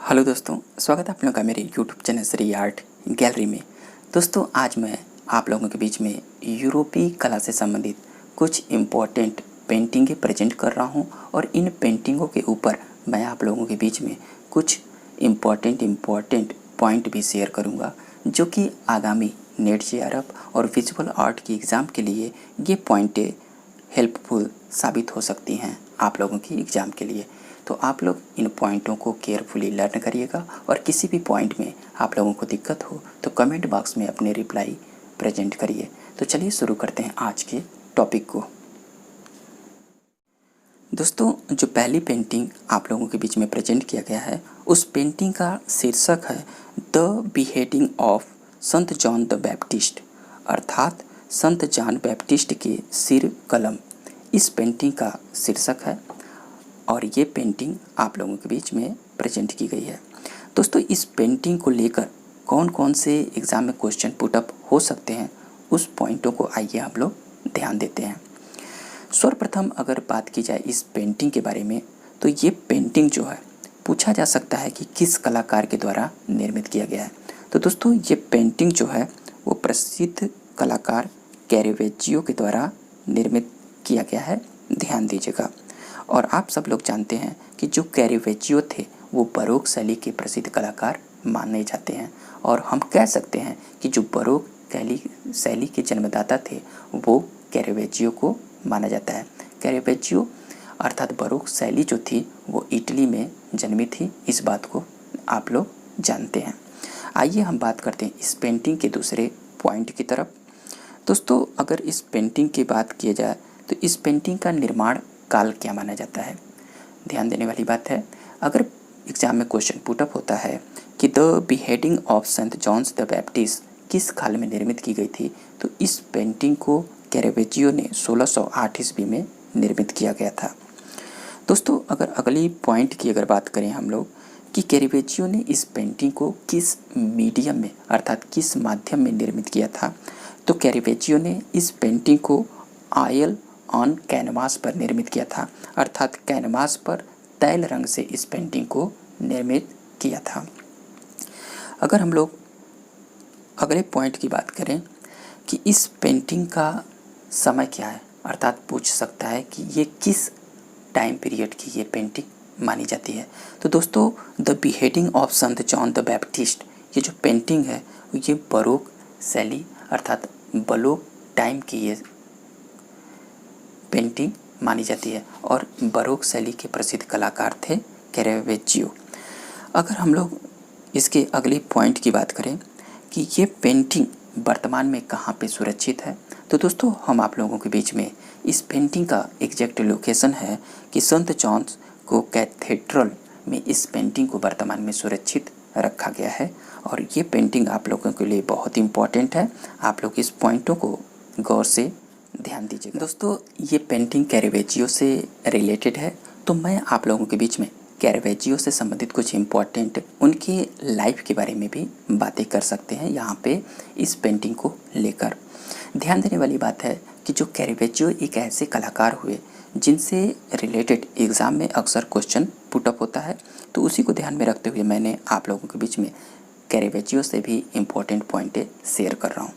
Hello दोस्तों, स्वागत है आप लोगों का मेरे YouTube channel Shri art gallery में। दोस्तों, आज मैं आप लोगों के बीच में यूरोपीय कला से संबंधित कुछ इम्पोर्टेंट पेंटिंगें प्रेजेंट कर रहा हूं और इन पेंटिंगों के ऊपर मैं आप लोगों के बीच में कुछ इम्पोर्टेंट पॉइंट भी शेयर करूंगा, जो कि आगामी नेट जेआरएफ और विजुअल आर्ट की एग्ज़ाम के लिए ये पॉइंटें हेल्पफुल साबित हो सकती हैं आप लोगों की एग्ज़ाम के लिए। तो आप लोग इन पॉइंटों को केयरफुली लर्न करिएगा और किसी भी पॉइंट में आप लोगों को दिक्कत हो तो कमेंट बॉक्स में अपने रिप्लाई प्रेजेंट करिए। तो चलिए शुरू करते हैं आज के टॉपिक को। दोस्तों, जो पहली पेंटिंग आप लोगों के बीच में प्रेजेंट किया गया है, उस पेंटिंग का शीर्षक है the beheading of Sant John the Baptist, अर्थात संत जॉन बैप्टिस्ट के सिर कलम। इस पेंटिंग का शीर्षक है और ये पेंटिंग आप लोगों के बीच में प्रेजेंट की गई है। दोस्तों, इस पेंटिंग को लेकर कौन कौन से एग्ज़ाम में क्वेश्चन पुटअप हो सकते हैं, उस पॉइंटों को आइए हम लोग ध्यान देते हैं। सर्वप्रथम अगर बात की जाए इस पेंटिंग के बारे में, तो ये पेंटिंग जो है पूछा जा सकता है कि किस कलाकार के द्वारा निर्मित किया गया है। तो दोस्तों, ये पेंटिंग जो है वो प्रसिद्ध कलाकार कैरेवेजियो के द्वारा निर्मित किया गया है, ध्यान दीजिएगा। और आप सब लोग जानते हैं कि जो कैरेवेजियो थे वो बरोक शैली के प्रसिद्ध कलाकार माने जाते हैं और हम कह सकते हैं कि जो बरोक शैली के जन्मदाता थे वो कैरेवेजियो को माना जाता है। कैरेवेजियो अर्थात बरोक शैली जो थी वो इटली में जन्मी थी, इस बात को आप लोग जानते हैं। आइए हम बात करते हैं इस पेंटिंग के दूसरे पॉइंट की तरफ। दोस्तों, अगर इस पेंटिंग की बात की जाए तो इस पेंटिंग का निर्माण काल क्या माना जाता है। ध्यान देने वाली बात है, अगर एग्जाम में क्वेश्चन पुटअप होता है कि the beheading of saint John's the baptist किस काल में निर्मित की गई थी, तो इस पेंटिंग को कैरेवेजियो ने 1608 ईस्वी में निर्मित किया गया था। दोस्तों, अगर अगली पॉइंट की अगर बात करें हम लोग कि कैरेवेजियो ने इस पेंटिंग को किस मीडियम में अर्थात किस माध्यम में निर्मित किया था, तो कैरेवेजियो ने इस पेंटिंग को ऑयल ऑन कैनवास पर निर्मित किया था, अर्थात कैनवास पर तैल रंग से इस पेंटिंग को निर्मित किया था। अगर हम लोग अगले पॉइंट की बात करें कि इस पेंटिंग का समय क्या है, अर्थात पूछ सकता है कि ये किस टाइम पीरियड की ये पेंटिंग मानी जाती है, तो दोस्तों the beheading of Sant John the Baptist ये जो पेंटिंग है ये बरोक शैली अर्थात बलोक टाइम की ये पेंटिंग मानी जाती है और बरोक शैली के प्रसिद्ध कलाकार थे कैरेवेजियो। अगर हम लोग इसके अगले पॉइंट की बात करें कि ये पेंटिंग वर्तमान में कहाँ पे सुरक्षित है, तो दोस्तों हम आप लोगों के बीच में इस पेंटिंग का एग्जैक्ट लोकेशन है कि संत जॉन्स को कैथेड्रल में इस पेंटिंग को वर्तमान में सुरक्षित रखा गया है और ये पेंटिंग आप लोगों के लिए बहुत इम्पॉर्टेंट है। आप लोग इस पॉइंटों को गौर से ध्यान दीजिएगा। दोस्तों, ये पेंटिंग कैरेवेजियो से रिलेटेड है, तो मैं आप लोगों के बीच में कैरेवेजियो से संबंधित कुछ इम्पोर्टेंट उनकी लाइफ के बारे में भी बातें कर सकते हैं यहाँ पे इस पेंटिंग को लेकर। ध्यान देने वाली बात है कि जो कैरेवेजियो एक ऐसे कलाकार हुए जिनसे रिलेटेड एग्ज़ाम में अक्सर क्वेश्चन पुटअप होता है, तो उसी को ध्यान में रखते हुए मैंने आप लोगों के बीच में कैरेवेजियो से भी इम्पोर्टेंट पॉइंटें शेयर कर रहा हूँ।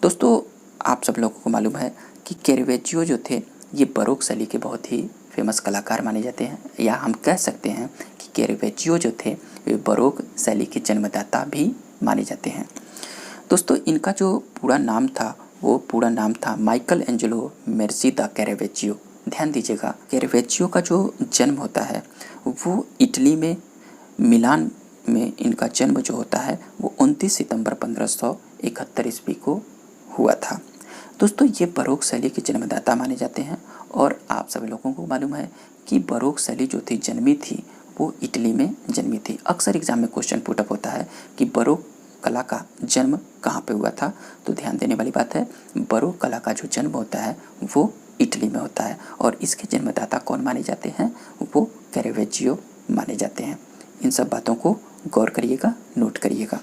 दोस्तों, आप सब लोगों को मालूम है कि कैरेवेजियो जो थे ये बरोक शैली के बहुत ही फेमस कलाकार माने जाते हैं, या हम कह सकते हैं कि कैरेवेजियो जो थे वे बरोक शैली के जन्मदाता भी माने जाते हैं। दोस्तों, इनका जो पूरा नाम था वो पूरा नाम था माइकल एंजेलो मेर्सी दा कैरेवेजियो। ध्यान दीजिएगा, कैरेवेजियो का जो जन्म होता है वो इटली में मिलान में इनका जन्म जो होता है वो 29 सितंबर 1571 ईस्वी को हुआ था। दोस्तों, ये बरोक शैली के जन्मदाता माने जाते हैं और आप सभी लोगों को मालूम है कि बरोक शैली जो थी जन्मी थी वो इटली में जन्मी थी। अक्सर एग्जाम में क्वेश्चन पुटअप होता है कि बरोक कला का जन्म कहाँ पे हुआ था, तो ध्यान देने वाली बात है बरोक कला का जो जन्म होता है वो इटली में होता है और इसके जन्मदाता कौन माने जाते हैं, वो कैरेवेजियो माने जाते हैं। इन सब बातों को गौर करिएगा, नोट करिएगा।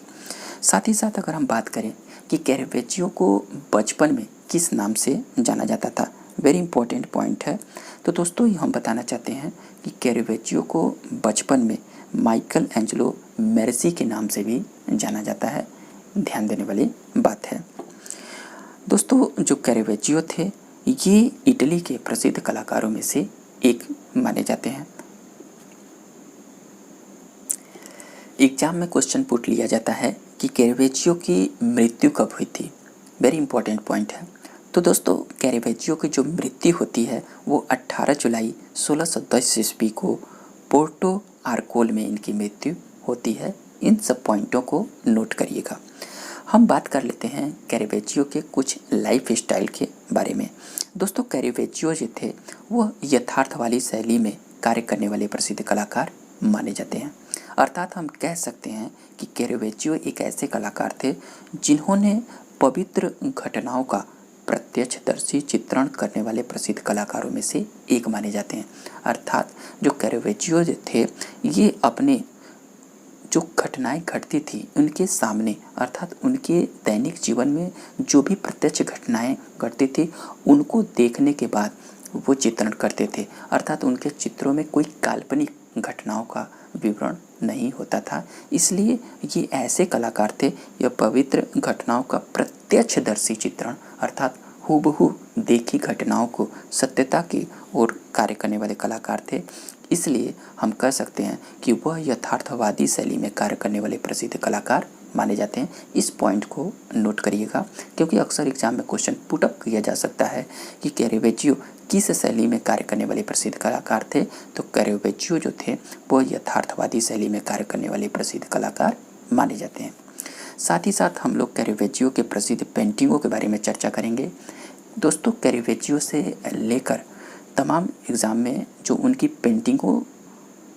साथ ही साथ अगर हम बात करें कि कैरेवेजियो को बचपन में किस नाम से जाना जाता था, वेरी इंपॉर्टेंट पॉइंट है। तो दोस्तों, हम बताना चाहते हैं कि कैरेवेजियो को बचपन में माइकल एंजेलो मेरेसी के नाम से भी जाना जाता है। ध्यान देने वाली बात है। दोस्तों, जो कैरेवेजियो थे ये इटली के प्रसिद्ध कलाकारों में से एक माने जाते हैं। एग्जाम में क्वेश्चन पुट लिया जाता है कि कैरेवेजियो की मृत्यु कब हुई थी। वेरी इंपॉर्टेंट पॉइंट है। तो दोस्तों, कैरेवेजियो की जो मृत्यु होती है वो 18 जुलाई 1610 ईस्वी को पोर्टो आर्कोल में इनकी मृत्यु होती है। इन सब पॉइंटों को नोट करिएगा। हम बात कर लेते हैं कैरेवेजियो के कुछ लाइफ स्टाइल के बारे में। दोस्तों, कैरेवेजियो जो थे वो यथार्थ वाली शैली में कार्य करने वाले प्रसिद्ध कलाकार माने जाते हैं। अर्थात हम कह सकते हैं कि कैरेवेजियो एक ऐसे कलाकार थे जिन्होंने पवित्र घटनाओं का प्रत्यक्षदर्शी चित्रण करने वाले प्रसिद्ध कलाकारों में से एक माने जाते हैं। अर्थात जो कैरेवेजियो थे ये अपने जो घटनाएं घटती थी उनके सामने, अर्थात उनके दैनिक जीवन में जो भी प्रत्यक्ष घटनाएं घटती थी उनको देखने के बाद वो चित्रण करते थे। अर्थात उनके चित्रों में कोई काल्पनिक घटनाओं का विवरण नहीं होता था। इसलिए ये ऐसे कलाकार थे, यह पवित्र घटनाओं का प्रत्यक्षदर्शी चित्रण अर्थात हूबहू देखी घटनाओं को सत्यता की ओर कार्य करने वाले कलाकार थे। इसलिए हम कह सकते हैं कि वह यथार्थवादी शैली में कार्य करने वाले प्रसिद्ध कलाकार माने जाते हैं। इस पॉइंट को नोट करिएगा क्योंकि अक्सर एग्जाम में क्वेश्चन पुटअप किया जा सकता है कि कैरेवेजियो किस शैली में कार्य करने वाले प्रसिद्ध कलाकार थे। तो कैरेवेजियो जो थे वो यथार्थवादी शैली में कार्य करने वाले प्रसिद्ध कलाकार माने जाते हैं। साथ ही साथ हम लोग कैरेवेजियो के प्रसिद्ध पेंटिंगों के बारे में चर्चा करेंगे। दोस्तों, कैरेवेजियो से लेकर तमाम एग्ज़ाम में जो उनकी पेंटिंगों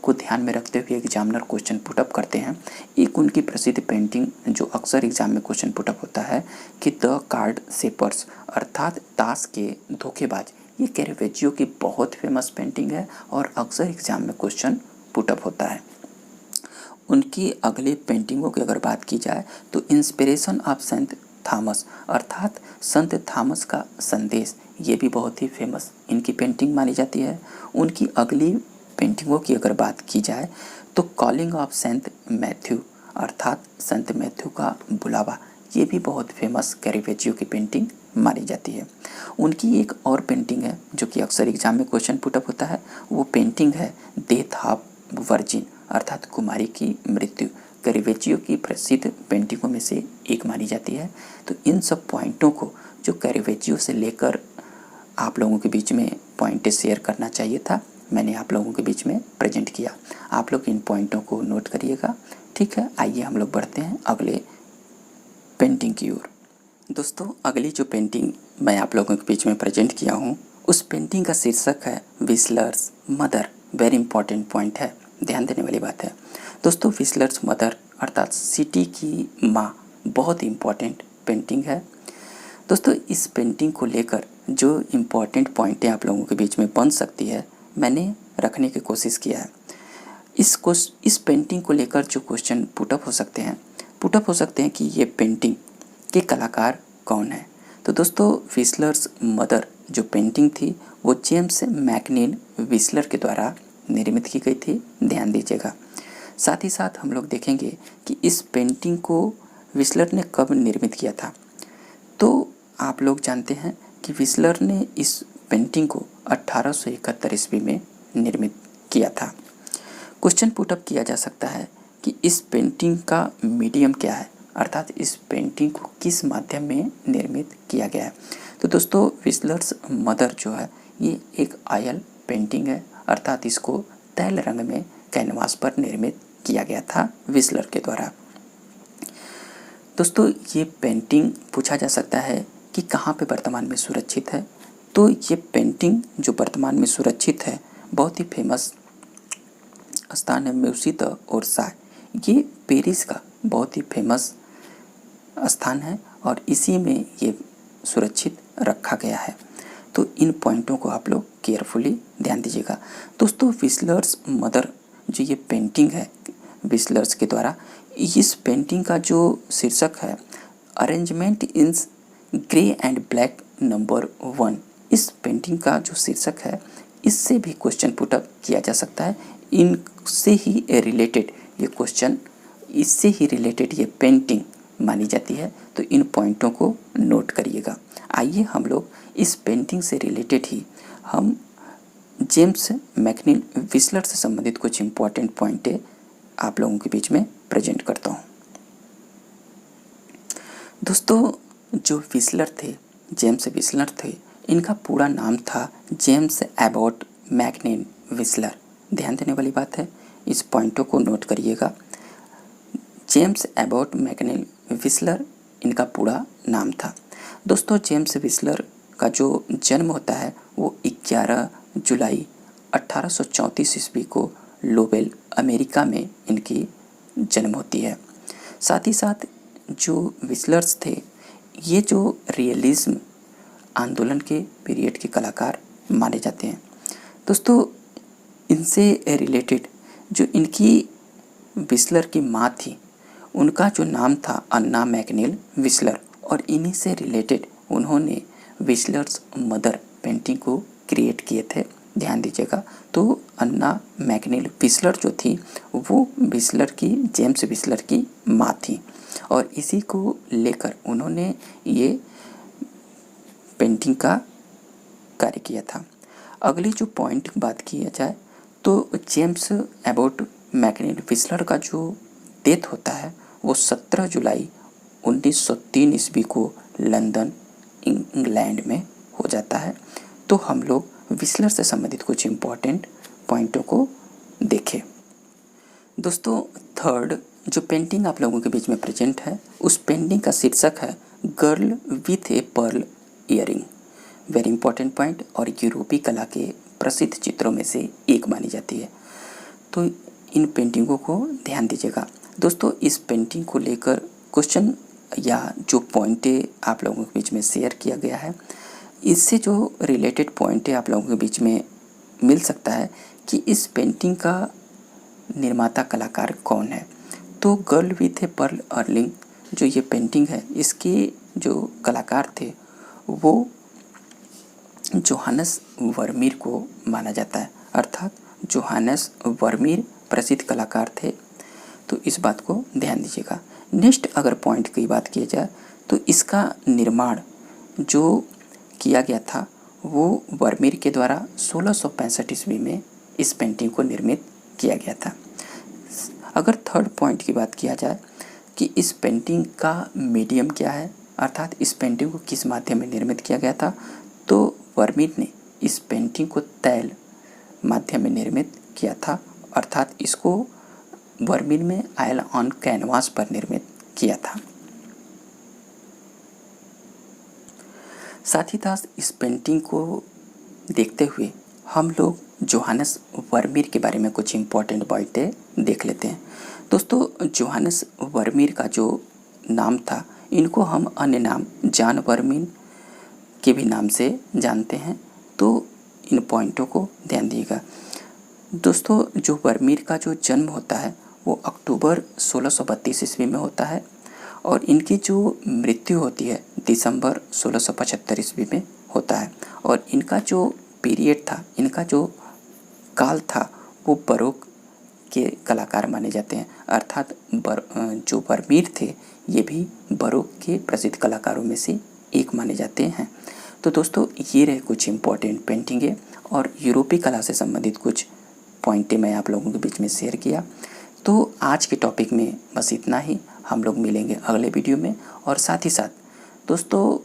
को ध्यान में रखते हुए एग्जामिनर क्वेश्चन पुटअप करते हैं, एक उनकी प्रसिद्ध पेंटिंग जो अक्सर एग्जाम में क्वेश्चन पुटअप होता है कि द कार्ड शेपर्स अर्थात ताश के धोखेबाज, ये कैरेवेजियो की बहुत फेमस पेंटिंग है और अक्सर एग्जाम में क्वेश्चन पुटअप होता है। उनकी अगली पेंटिंगों की अगर बात की जाए तो इंस्पिरेशन ऑफ सेंट थॉमस अर्थात संत थॉमस का संदेश, ये भी बहुत ही फेमस इनकी पेंटिंग मानी जाती है। उनकी अगली पेंटिंगों की अगर बात की जाए तो कॉलिंग ऑफ सेंट मैथ्यू अर्थात संत मैथ्यू का बुलावा, ये भी बहुत फेमस कैरेवेजियो की पेंटिंग मानी जाती है। उनकी एक और पेंटिंग है जो कि अक्सर एग्जाम में क्वेश्चन पुटअप होता है, वो पेंटिंग है डेथ ऑफ वर्जिन अर्थात कुमारी की मृत्यु, कैरेवेजियो की प्रसिद्ध पेंटिंगों में से एक मानी जाती है। तो इन सब पॉइंटों को जो कैरेवेजियो से लेकर आप लोगों के बीच में पॉइंट शेयर करना चाहिए था, मैंने आप लोगों के बीच में प्रेजेंट किया। आप लोग इन पॉइंटों को नोट करिएगा। ठीक है, आइए हम लोग बढ़ते हैं अगले पेंटिंग की ओर। दोस्तों, अगली जो पेंटिंग मैं आप लोगों के बीच में प्रेजेंट किया हूँ उस पेंटिंग का शीर्षक है व्हिस्लर्स मदर। वेरी इंपॉर्टेंट पॉइंट है, ध्यान देने वाली बात है। दोस्तों, व्हिस्लर्स मदर अर्थात सिटी की माँ बहुत इम्पॉर्टेंट पेंटिंग है। दोस्तों, इस पेंटिंग को लेकर जो इम्पॉर्टेंट पॉइंटें आप लोगों के बीच में बन सकती है मैंने रखने की कोशिश किया है। इस पेंटिंग को लेकर जो क्वेश्चन पुटअप हो सकते हैं कि ये पेंटिंग के कलाकार कौन है। तो दोस्तों, व्हिस्लर्स मदर जो पेंटिंग थी वो जेम्स मैकनील व्हिस्लर के द्वारा निर्मित की गई थी, ध्यान दीजिएगा। साथ ही साथ हम लोग देखेंगे कि इस पेंटिंग को व्हिस्लर ने कब निर्मित किया था। तो आप लोग जानते हैं कि व्हिस्लर ने इस पेंटिंग को 1871 ईस्वी में निर्मित किया था। क्वेश्चन पुटअप किया जा सकता है कि इस पेंटिंग का मीडियम क्या है अर्थात इस पेंटिंग को किस माध्यम में निर्मित किया गया है। तो दोस्तों, व्हिस्लर्स मदर जो है ये एक ऑयल पेंटिंग है अर्थात इसको तैल रंग में कैनवास पर निर्मित किया गया था व्हिस्लर के द्वारा। दोस्तों, ये पेंटिंग पूछा जा सकता है कि कहाँ पे वर्तमान में सुरक्षित है। तो ये पेंटिंग जो वर्तमान में सुरक्षित है बहुत ही फेमस स्थान है म्यूसी द ओरसाय। ये पेरिस का बहुत ही फेमस स्थान है और इसी में ये सुरक्षित रखा गया है। तो इन पॉइंटों को आप लोग केयरफुली ध्यान दीजिएगा। दोस्तों, व्हिस्लर्स मदर जो ये पेंटिंग है व्हिस्लर्स के द्वारा, इस पेंटिंग का जो शीर्षक है arrangement in grey and black number 1, इस पेंटिंग का जो शीर्षक है इससे भी क्वेश्चन पुटअप किया जा सकता है। इनसे ही रिलेटेड ये क्वेश्चन, इससे ही रिलेटेड ये पेंटिंग मानी जाती है। तो इन पॉइंटों को नोट करिएगा। आइए हम लोग इस पेंटिंग से रिलेटेड ही हम जेम्स मैकनील विस्लर से संबंधित कुछ इम्पॉर्टेंट पॉइंटें आप लोगों के बीच में प्रेजेंट करता हूँ। दोस्तों, जो विस्लर थे, जेम्स विस्लर थे, इनका पूरा नाम था जेम्स एबॉट मैकनील विस्लर। ध्यान देने वाली बात है, इस पॉइंटों को नोट करिएगा। जेम्स एबॉट मैकनील विस्लर इनका पूरा नाम था। दोस्तों, जेम्स विस्लर का जो जन्म होता है वो 11 जुलाई 1834 ईस्वी को लोवेल, अमेरिका में इनकी जन्म होती है। साथ ही साथ जो विस्लर्स थे, ये जो रियलिज्म आंदोलन के पीरियड के कलाकार माने जाते हैं। दोस्तों, इनसे रिलेटेड जो इनकी विस्लर की माँ थी, उनका जो नाम था अन्ना मैकनील विस्लर, और इन्हीं से रिलेटेड उन्होंने विस्लर्स मदर पेंटिंग को क्रिएट किए थे। ध्यान दीजिएगा। तो अन्ना मैकनील विस्लर जो थी वो विस्लर की, जेम्स विस्लर की माँ थी, और इसी को लेकर उन्होंने ये पेंटिंग का कार्य किया था। अगली जो पॉइंट की बात किया जाए तो जेम्स एबॉट मैकनील विस्लर का जो डेथ होता है वो 17 जुलाई 1903 ईस्वी को लंदन, इंग्लैंड में हो जाता है। तो हम लोग विस्लर से संबंधित कुछ इम्पोर्टेंट पॉइंटों को देखें। दोस्तों, थर्ड जो पेंटिंग आप लोगों के बीच में प्रेजेंट है, उस पेंटिंग का शीर्षक है girl with a pearl earring. Very important point, और यूरोपीय कला के प्रसिद्ध चित्रों में से एक मानी जाती है। तो इन पेंटिंगों को ध्यान दीजिएगा। दोस्तों, इस पेंटिंग को लेकर क्वेश्चन या जो पॉइंटें आप लोगों के बीच में शेयर किया गया है, इससे जो रिलेटेड पॉइंटें आप लोगों के बीच में मिल सकता है कि इस पेंटिंग का निर्माता कलाकार कौन है। तो girl with a pearl earring जो ये पेंटिंग है, इसके जो कलाकार थे वो जोहानस वर्मीर को माना जाता है, अर्थात जोहानस वर्मीर प्रसिद्ध कलाकार थे। तो इस बात को ध्यान दीजिएगा। नेक्स्ट अगर पॉइंट की बात की जाए तो इसका निर्माण जो किया गया था वो वर्मीर के द्वारा 1665 ईस्वी में इस पेंटिंग को निर्मित किया गया था। अगर थर्ड पॉइंट की बात किया जाए कि इस पेंटिंग का मीडियम क्या है, अर्थात इस पेंटिंग को किस माध्यम में निर्मित किया गया था, तो वर्मीर ने इस पेंटिंग को तैल माध्यम में निर्मित किया था, अर्थात इसको वर्मीर में ऑयल ऑन कैनवास पर निर्मित किया था। साथ ही साथ इस पेंटिंग को देखते हुए हम लोग जोहानस वर्मीर के बारे में कुछ इम्पोर्टेंट बातें देख लेते हैं। दोस्तों, जोहानस वर्मीर का जो नाम था, इनको हम अन्य नाम जॉन वर्मीर के भी नाम से जानते हैं। तो इन पॉइंटों को ध्यान दिएगा। दोस्तों, जो वर्मीर का जो जन्म होता है वो अक्टूबर 1632 ईस्वी में होता है, और इनकी जो मृत्यु होती है दिसंबर 1675 ईस्वी में होता है। और इनका जो पीरियड था, इनका जो काल था, वो बरोक के कलाकार माने जाते हैं, अर्थात जो वर्मीर थे ये भी बरोक के प्रसिद्ध कलाकारों में से एक माने जाते हैं। तो दोस्तों, ये रहे कुछ इम्पोर्टेंट पेंटिंगें और यूरोपीय कला से संबंधित कुछ पॉइंटें मैं आप लोगों के बीच में शेयर किया। तो आज के टॉपिक में बस इतना ही। हम लोग मिलेंगे अगले वीडियो में। और साथ ही साथ दोस्तों,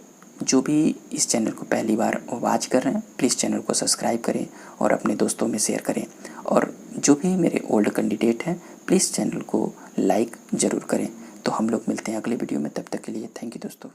जो भी इस चैनल को पहली बार वॉच कर रहे हैं, प्लीज़ चैनल को सब्सक्राइब करें और अपने दोस्तों में शेयर करें। और जो भी मेरे ओल्ड कैंडिडेट हैं, प्लीज़ चैनल को लाइक ज़रूर करें। तो हम लोग मिलते हैं अगले वीडियो में। तब तक के लिए थैंक यू दोस्तों।